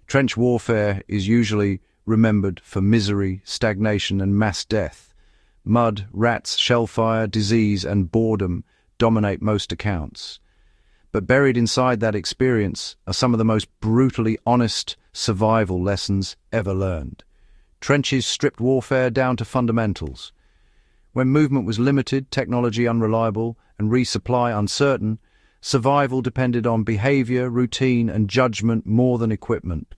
Trench warfare is usually remembered for misery, stagnation, and mass death. Mud, rats, shellfire, disease, and boredom dominate most accounts. But buried inside that experience are some of the most brutally honest survival lessons ever learned. Trenches stripped warfare down to fundamentals. When movement was limited, technology unreliable, and resupply uncertain, survival depended on behavior, routine, and judgment more than equipment.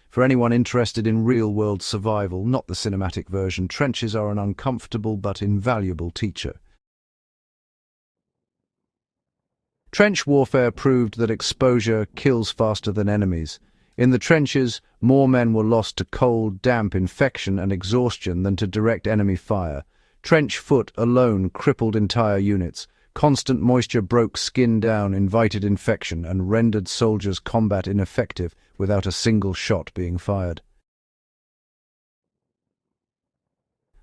For anyone interested in real-world survival, not the cinematic version, trenches are an uncomfortable but invaluable teacher. Trench warfare proved that exposure kills faster than enemies. In the trenches, more men were lost to cold, damp, infection, and exhaustion than to direct enemy fire. Trench foot alone crippled entire units. Constant moisture broke skin down, invited infection, and rendered soldiers' combat ineffective without a single shot being fired.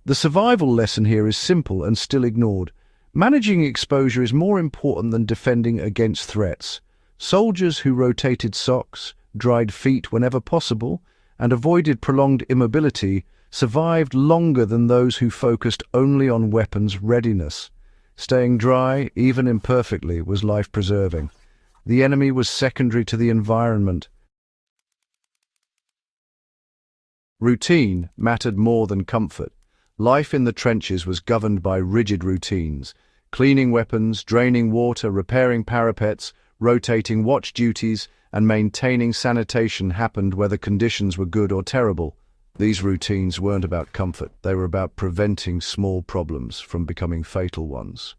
The survival lesson here is simple and still ignored. Managing exposure is more important than defending against threats. Soldiers who rotated socks, dried feet whenever possible, and avoided prolonged immobility survived longer than those who focused only on weapons readiness. Staying dry, even imperfectly, was life-preserving. The enemy was secondary to the environment. Routine mattered more than comfort. Life in the trenches was governed by rigid routines. Cleaning weapons, draining water, repairing parapets, rotating watch duties, and maintaining sanitation happened whether conditions were good or terrible. These routines weren't about comfort, they were about preventing small problems from becoming fatal ones.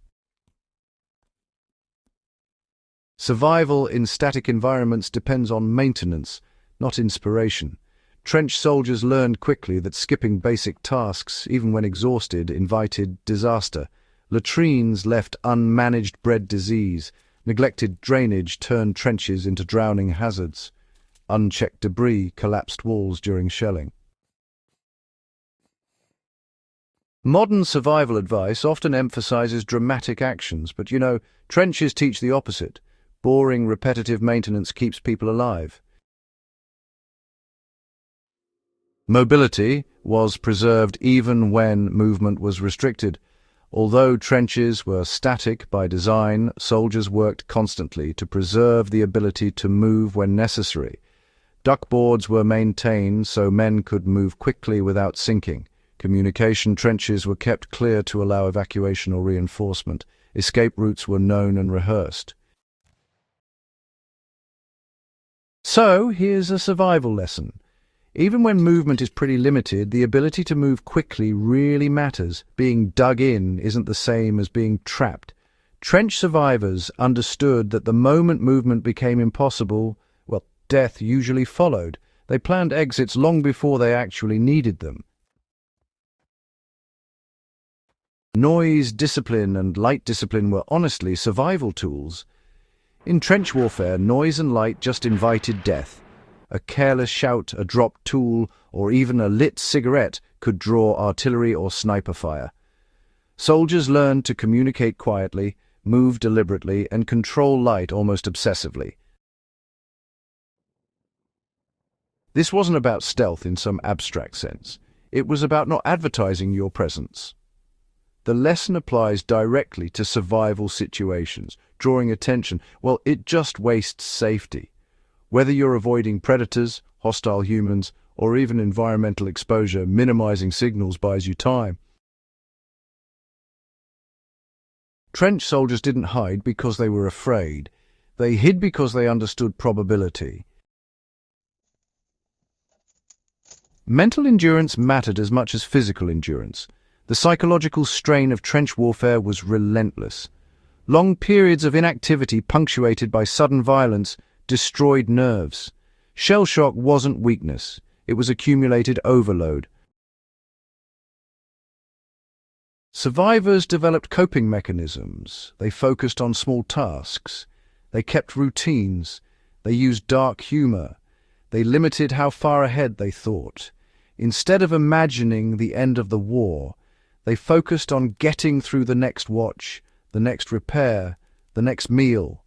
Survival in static environments depends on maintenance, not inspiration. Trench soldiers learned quickly that skipping basic tasks, even when exhausted, invited disaster. Latrines left unmanaged bred disease. Neglected drainage turned trenches into drowning hazards. Unchecked debris collapsed walls during shelling. Modern survival advice often emphasizes dramatic actions, but trenches teach the opposite. Boring, repetitive maintenance keeps people alive. Mobility was preserved even when movement was restricted. Although trenches were static by design, soldiers worked constantly to preserve the ability to move when necessary. Duckboards were maintained so men could move quickly without sinking. Communication trenches were kept clear to allow evacuation or reinforcement. Escape routes were known and rehearsed. So, here's a survival lesson. Even when movement is pretty limited, the ability to move quickly really matters. Being dug in isn't the same as being trapped. Trench survivors understood that the moment movement became impossible, death usually followed. They planned exits long before they actually needed them. Noise, discipline, and light discipline were honestly survival tools. In trench warfare, noise and light just invited death. A careless shout, a dropped tool, or even a lit cigarette could draw artillery or sniper fire. Soldiers learned to communicate quietly, move deliberately, and control light almost obsessively. This wasn't about stealth in some abstract sense. It was about not advertising your presence. The lesson applies directly to survival situations. Drawing attention, it just wastes safety. Whether you're avoiding predators, hostile humans, or even environmental exposure, minimizing signals buys you time. Trench soldiers didn't hide because they were afraid. They hid because they understood probability. Mental endurance mattered as much as physical endurance. The psychological strain of trench warfare was relentless. Long periods of inactivity punctuated by sudden violence destroyed nerves. Shell shock wasn't weakness, it was accumulated overload. Survivors developed coping mechanisms. They focused on small tasks. They kept routines. They used dark humor. They limited how far ahead they thought. Instead of imagining the end of the war, they focused on getting through the next watch, the next repair, the next meal.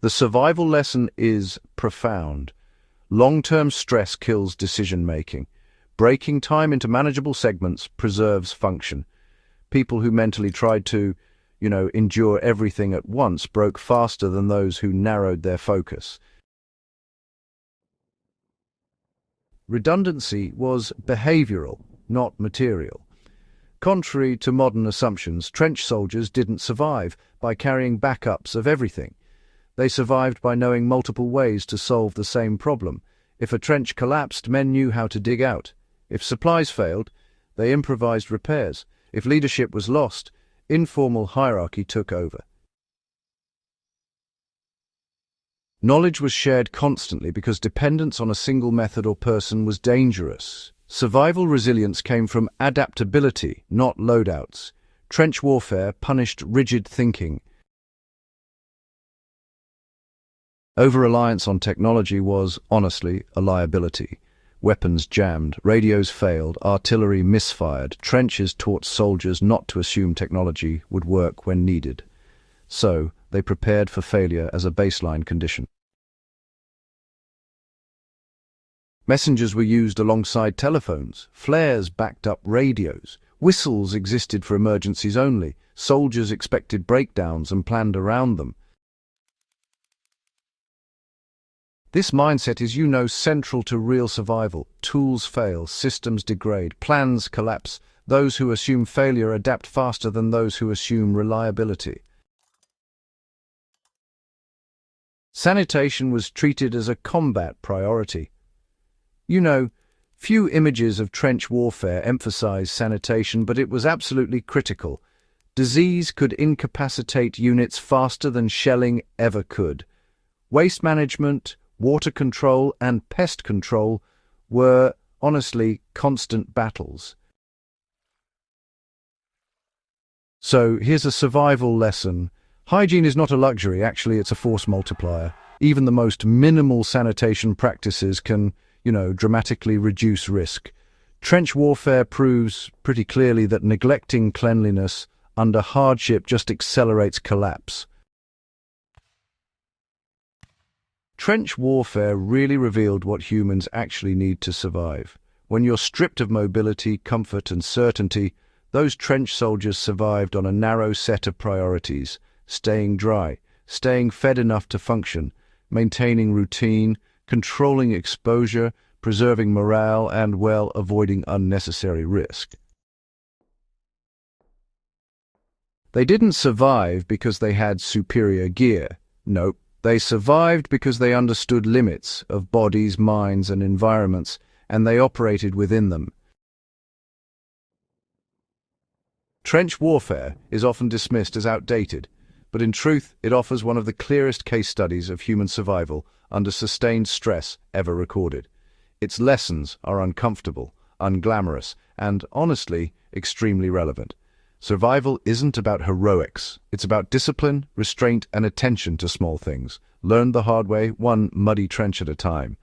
The survival lesson is profound. Long-term stress kills decision-making. Breaking time into manageable segments preserves function. People who mentally tried to, endure everything at once broke faster than those who narrowed their focus. Redundancy was behavioral, not material. Contrary to modern assumptions, trench soldiers didn't survive by carrying backups of everything. They survived by knowing multiple ways to solve the same problem. If a trench collapsed, men knew how to dig out. If supplies failed, they improvised repairs. If leadership was lost, informal hierarchy took over. Knowledge was shared constantly because dependence on a single method or person was dangerous. Survival resilience came from adaptability, not loadouts. Trench warfare punished rigid thinking. Over-reliance on technology was, honestly, a liability. Weapons jammed, radios failed, artillery misfired. Trenches taught soldiers not to assume technology would work when needed. So, they prepared for failure as a baseline condition. Messengers were used alongside telephones. Flares backed up radios. Whistles existed for emergencies only. Soldiers expected breakdowns and planned around them. This mindset is, central to real survival. Tools fail, systems degrade, plans collapse. Those who assume failure adapt faster than those who assume reliability. Sanitation was treated as a combat priority. Few images of trench warfare emphasize sanitation, but it was absolutely critical. Disease could incapacitate units faster than shelling ever could. Waste management, water control, and pest control were, honestly, constant battles. So, here's a survival lesson. Hygiene is not a luxury, actually it's a force multiplier. Even the most minimal sanitation practices can, dramatically reduce risk. Trench warfare proves pretty clearly that neglecting cleanliness under hardship just accelerates collapse. Trench warfare really revealed what humans actually need to survive. When you're stripped of mobility, comfort, and certainty, those trench soldiers survived on a narrow set of priorities: staying dry, staying fed enough to function, maintaining routine, controlling exposure, preserving morale, and, avoiding unnecessary risk. They didn't survive because they had superior gear. Nope. They survived because they understood limits of bodies, minds, and environments, and they operated within them. Trench warfare is often dismissed as outdated, but in truth, it offers one of the clearest case studies of human survival under sustained stress ever recorded. Its lessons are uncomfortable, unglamorous, and, honestly, extremely relevant. Survival isn't about heroics. It's about discipline, restraint, and attention to small things, learned the hard way, one muddy trench at a time.